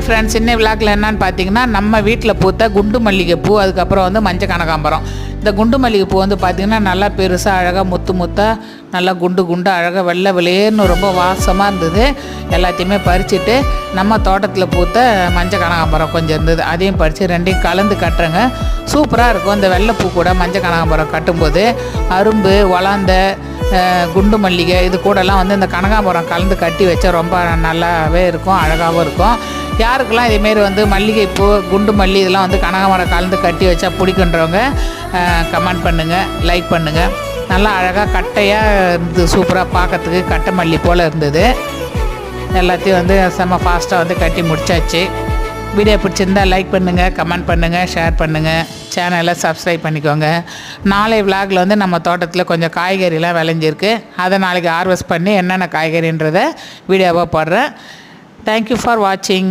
Friends, இன்னும் விழாக்கில் என்னன்னு பார்த்தீங்கன்னா, நம்ம வீட்டில் பூத்த குண்டு மல்லிகைப்பூ, அதுக்கப்புறம் வந்து மஞ்சள் கனகாம்பரம். இந்த குண்டு மல்லிகைப்பூ வந்து பார்த்திங்கன்னா நல்லா பெருசாக அழகாக முத்தாக நல்லா குண்டு அழகாக வெள்ளை வெளியேன்னு ரொம்ப வாசமாக இருந்தது. எல்லாத்தையுமே பறிச்சுட்டு நம்ம தோட்டத்தில் பூத்த மஞ்சள் கனகாம்பரம் கொஞ்சம் இருந்தது, அதையும் பறித்து ரெண்டையும் கலந்து கட்டுறேங்க. சூப்பராக இருக்கும். இந்த வெள்ளைப்பூ கூட மஞ்சள் கனகாம்பரம் கட்டும்போது அரும்பு வளர்ந்த குண்டு மல்லிகை இது கூடலாம் வந்து இந்த கனகாம்பரம் கலந்து கட்டி வச்சா ரொம்ப நல்லாவே இருக்கும், அழகாகவும் இருக்கும். யாருக்கெல்லாம் இதேமாரி வந்து மல்லிகைப்பூ குண்டு மல்லி இதெல்லாம் வந்து கனகாம்பரம் கலந்து கட்டி வச்சா பிடிக்குன்றவங்க கமெண்ட் பண்ணுங்கள், லைக் பண்ணுங்கள். நல்லா அழகாக கட்டையாக இருந்தது, சூப்பராக பார்க்கறதுக்கு கட்டை மல்லி போல் இருந்தது. எல்லாத்தையும் வந்து செம்ம ஃபாஸ்ட்டாக வந்து கட்டி முடிச்சாச்சு. வீடியோ பிடிச்சிருந்தால் லைக் பண்ணுங்கள், கமெண்ட் பண்ணுங்கள், ஷேர் பண்ணுங்கள், சேனலை சப்ஸ்கிரைப் பண்ணிக்கோங்க. நாளை விலாகில் வந்து நம்ம தோட்டத்தில் கொஞ்சம் காய்கறிலாம் விளைஞ்சிருக்கு, அதை நாளைக்கு ஹார்வெஸ்ட் பண்ணி என்னென்ன காய்கறின்றதை வீடியோவாக போடுறேன். தேங்க்யூ ஃபார் வாட்சிங்.